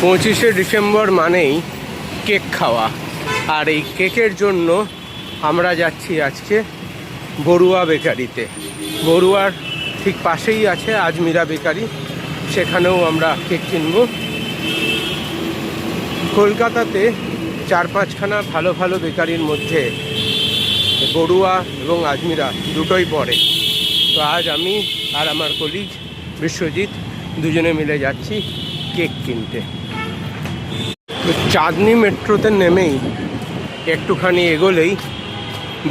25শে December মানেই cake খাওয়া, আর এই কেকের জন্য আমরা যাচ্ছি আজকে বড়ুয়া বেকারিতে। বড়ুয়ার ঠিক পাশেই আছে আজমিরা বেকারি, সেখানেও আমরা কেক কিনব। কলকাতাতে 4-5খানা ভালো ভালো বেকারির মধ্যে বড়ুয়া এবং আজমিরা দুটোই পড়ে। তো আজ আমি আর আমার কলিগ বিশ্বজিৎ দুজনে মিলে যাচ্ছি কেক কিনতে। তো চাঁদনি মেট্রোতে নেমেই একটুখানি এগোলেই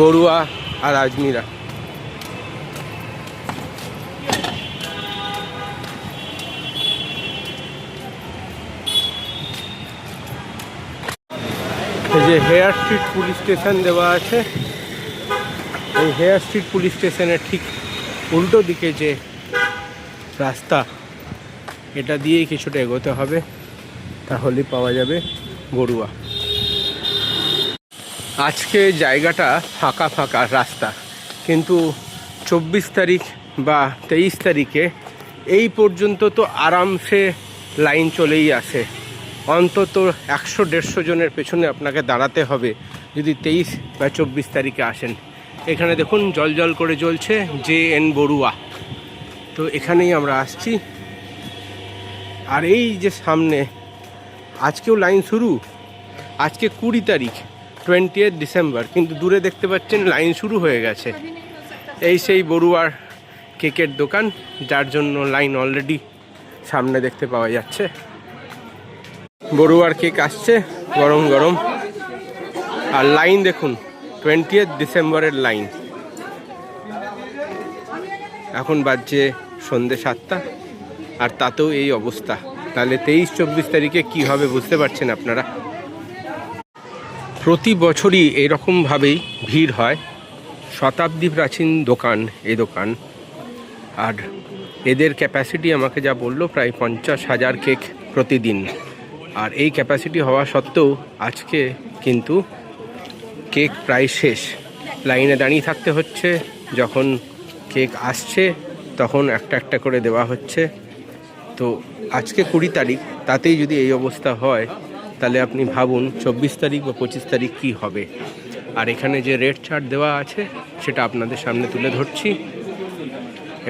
বড়ুয়া আর আজমিরা। এই যে হেয়ার স্ট্রিট পুলিশ স্টেশন দেওয়া আছে, এই হেয়ার স্ট্রিট পুলিশ স্টেশনের ঠিক উল্টো দিকে যে রাস্তা, এটা দিয়েই কিছুটা এগোতে হবে, তাহলেই পাওয়া যাবে বড়ুয়া। আজকে জায়গাটা ফাঁকা ফাঁকা রাস্তা, কিন্তু 24 তারিখ বা 23 তারিখে এই পর্যন্ত তো আরামসে লাইন চলেই আসে। অন্তত 100-150 জনের পেছনে আপনাকে দাঁড়াতে হবে যদি 23 বা 24 তারিখে আসেন। এখানে দেখুন জল জল করে জ্বলছে JN বড়ুয়া, তো এখানেই আমরা আসছি। আর এই যে সামনে আজকেও লাইন শুরু, আজকে 20 তারিখ 20 ডিসেম্বর, কিন্তু দূরে দেখতে পাচ্ছেন লাইন শুরু হয়ে গেছে। এই সেই বড়ুয়ার কেকের দোকান, যার জন্য লাইন অলরেডি সামনে দেখতে পাওয়া যাচ্ছে। বড়ুয়ার কেক আসছে গরম গরম, আর লাইন দেখুন 20 ডিসেম্বরের লাইন। এখন বাজছে সন্ধ্যে 7টা, আর তাতেও এই অবস্থা। তাহলে 23-24 তারিখে কি হবে বুঝতে পারছেন আপনারা। প্রতি বছরই এরকমভাবেই ভিড় হয়। শতাব্দী প্রাচীন দোকান এই দোকান, আর এদের ক্যাপাসিটি আমাকে যা বললো প্রায় 50,000 কেক প্রতিদিন। আর এই ক্যাপাসিটি হওয়া সত্ত্বেও আজকে কিন্তু কেক প্রায় শেষ, লাইনে দাঁড়িয়ে থাকতে হচ্ছে। যখন কেক আসছে তখন একটা একটা করে দেওয়া হচ্ছে। তো আজকে 20 তারিখ, তাতেই যদি এই অবস্থা হয়, তাহলে আপনি ভাবুন 24 তারিখ বা 25 তারিখ কী হবে। আর এখানে যে রেট চার্ট দেওয়া আছে সেটা আপনাদের সামনে তুলে ধরছি।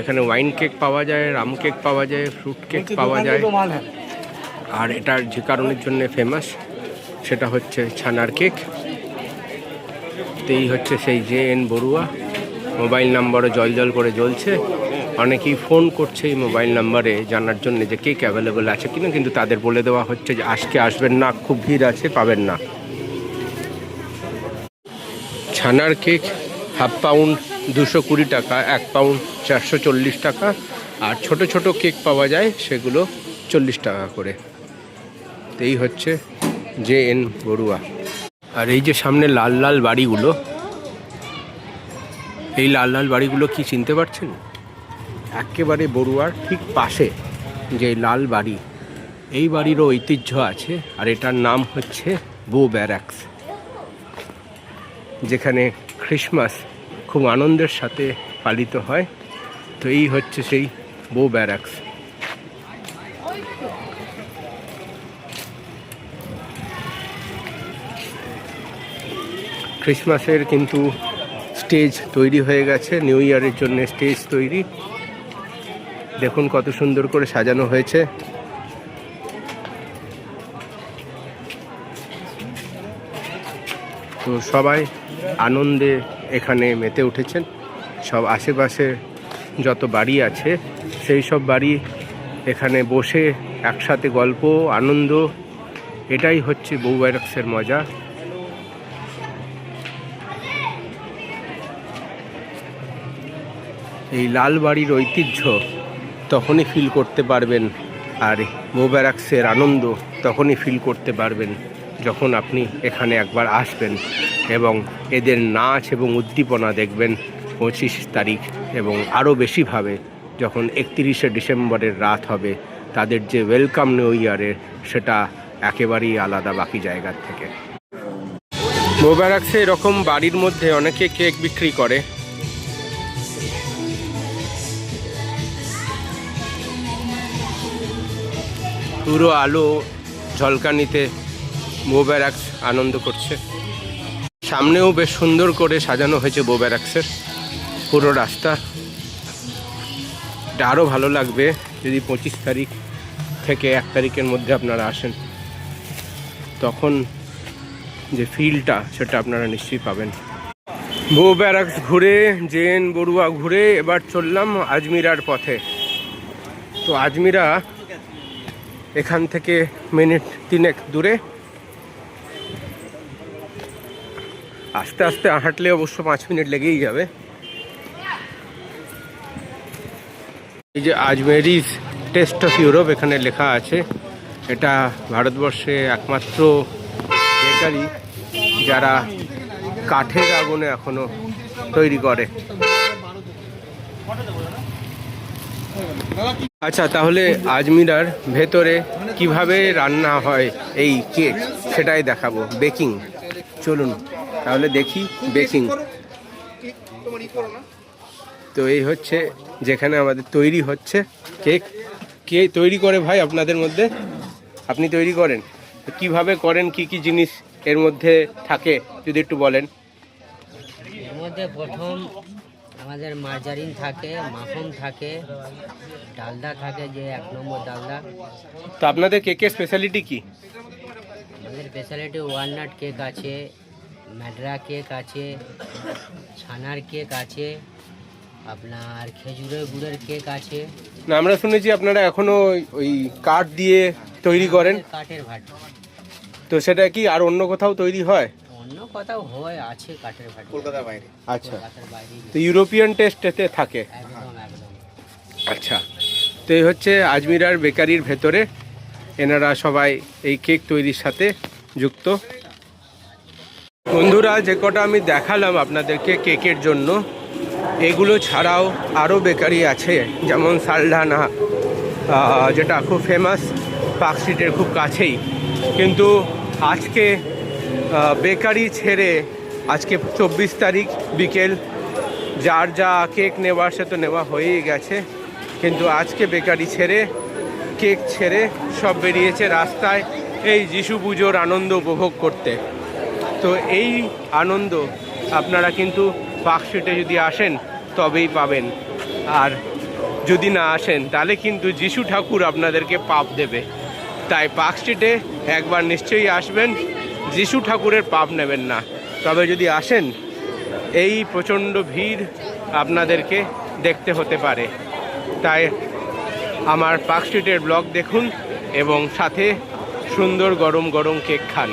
এখানে ওয়াইন কেক পাওয়া যায়, রাম কেক পাওয়া যায়, ফ্রুট কেক পাওয়া যায়। আর এটার যে কারণের জন্য ফেমাস সেটা হচ্ছে ছানার কেক। তো এই হচ্ছে সেই JN বড়ুয়া। মোবাইল নাম্বারও জল জল করে জ্বলছে। অনেকেই ফোন করছে এই মোবাইল নাম্বারে জানার জন্য যে কেক অ্যাভেলেবেল আছে কিনা, কিন্তু তাদের বলে দেওয়া হচ্ছে যে আজকে আসবেন না, খুব ভিড় আছে, পাবেন না। ছানার কেক হাফ পাউন্ড 220 টাকা, 1 পাউন্ড 440 টাকা, আর ছোট ছোট কেক পাওয়া যায় সেগুলো 40 টাকা করে। তো এই হচ্ছে JN বড়ুয়া। আর এই যে সামনে লাল লাল বাড়িগুলো, এই লাল লাল বাড়িগুলো কি চিনতে পারছেন? একেবারে বড়ুয়ার ঠিক পাশে যে লাল বাড়ি, এই বাড়িরও ঐতিহ্য আছে। আর এটার নাম হচ্ছে বো ব্যারাকস, যেখানে ক্রিসমাস খুব আনন্দের সাথে পালিত হয়। তো এই হচ্ছে সেই বো ব্যারাকস। ক্রিসমাসের কিন্তু স্টেজ তৈরি হয়ে গেছে, নিউ ইয়ারের জন্য স্টেজ তৈরি। দেখুন কত সুন্দর করে সাজানো হয়েছে। তো সবাই আনন্দে এখানে মেতে উঠেছেন। সব আশেপাশে যত বাড়ি আছে সেই সব বাড়ি এখানে বসে একসাথে গল্প আনন্দ, এটাই হচ্ছে বো ব্যারাকসের মজা। এই লাল বাড়ির ঐতিহ্য তখনই ফিল করতে পারবেন, আর বো ব্যারাকসের আনন্দ তখনই ফিল করতে পারবেন যখন আপনি এখানে একবার আসবেন এবং এদের নাচ এবং উদ্দীপনা দেখবেন 25 তারিখ, এবং আরও বেশিভাবে যখন 31শে ডিসেম্বরের রাত হবে। তাদের যে ওয়েলকাম নিউ ইয়ারের, সেটা একেবারেই আলাদা বাকি জায়গার থেকে। বো ব্যারাকসে এরকম বাড়ির মধ্যে অনেকে কেক বিক্রি করে। পুরো আলো ঝলকানিতে বো ব্যারাকস আনন্দ করছে। সামনেও বেশ সুন্দর করে সাজানো হয়েছে বো ব্যারাকসের পুরো রাস্তা। এটা আরও ভালো লাগবে যদি 25 তারিখ থেকে 1 তারিখের মধ্যে আপনারা আসেন, তখন যে ফিলটা সেটা আপনারা নিশ্চয়ই পাবেন। বো ব্যারাকস ঘুরে, জেন বড়ুয়া ঘুরে এবার চললাম আজমিরার পথে। তো আজমিরা এখান থেকে মিনিট 3 দূরে। আস্তে আস্তে হাঁটলে অবশ্য 5 মিনিট লেগেই যাবে। এই যে আজমেরিজ টেস্ট অফ ইউরোপ এখানে লেখা আছে। এটা ভারতবর্ষে একমাত্র বেকারি যারা কাঠের আগুনে এখনো তৈরি করে। আচ্ছা, তাহলে আজমিরার ভেতরে কিভাবে রান্না হয় এই কেক সেটাই দেখাবো, বেকিং। চলুন তাহলে দেখি বেকিং। তো এই হচ্ছে যেখানে আমাদের তৈরি হচ্ছে কেক। কে তৈরি করে ভাই আপনাদের মধ্যে? আপনি তৈরি করেন? কিভাবে করেন, কি কি জিনিস এর মধ্যে থাকে যদি একটু বলেন। এর মধ্যে প্রথম আমাদের মার্জারিন থাকে, মাখন থাকে, ডালদা থাকে, যে 1 নম্বর ডালদা। তো আপনাদের কেকের স্পেশালিটি কি? আমাদের স্পেশালিটি ওয়ালনাট কেক আছে, ম্যাডরা কেক আছে, ছানার কেক আছে, আপনার খেজুরের গুড়ের কেক আছে। না, আমরা শুনেছি আপনারা এখনো ওই কাঠ দিয়ে তৈরি করেন। কাঠের ভাট। তো সেটা কি আর অন্য কোথাও তৈরি হয়? অন্য কোথাও হয়, আছে কাঠের ভাট কলকাতার বাইরে। আচ্ছা, কলকাতার বাইরে। তো ইউরোপিয়ান টেস্ট এতে থাকে। একদম একদম। আচ্ছা, তো এই হচ্ছে আজমিরার বেকারির ভেতরে। এনারা সবাই এই কেক তৈরির সাথে যুক্ত। বন্ধুরা, যে কটা আমি দেখালাম আপনাদেরকে কেকের জন্য, এগুলো ছাড়াও আরও বেকারি আছে, যেমন সালঢানা, যেটা খুব ফেমাস পার্ক স্ট্রিটের খুব কাছেই। কিন্তু আজকে বেকারি ছেড়ে, আজকে 24 তারিখ বিকেল, যার যা কেক নেওয়ার সে তো নেওয়া হয়েই গেছে, কিন্তু আজকে বেকারি ছেড়ে, কেক ছেড়ে সব বেরিয়েছে রাস্তায় এই যিশু পুজোর আনন্দ উপভোগ করতে। তো এই আনন্দ আপনারা কিন্তু পার্ক স্ট্রিটে যদি আসেন তবেই পাবেন, আর যদি না আসেন তাহলে কিন্তু যিশু ঠাকুর আপনাদেরকে পাপ দেবে। তাই পার্ক স্ট্রিটে একবার নিশ্চয়ই আসবেন, যিশু ঠাকুরের পাপ নেবেন না। তবে যদি আসেন, এই প্রচণ্ড ভিড় আপনাদেরকে দেখতে হতে পারে। তাই আমার পার্ক স্ট্রিটের ব্লগ দেখুন এবং সাথে সুন্দর গরম গরম কেক খান।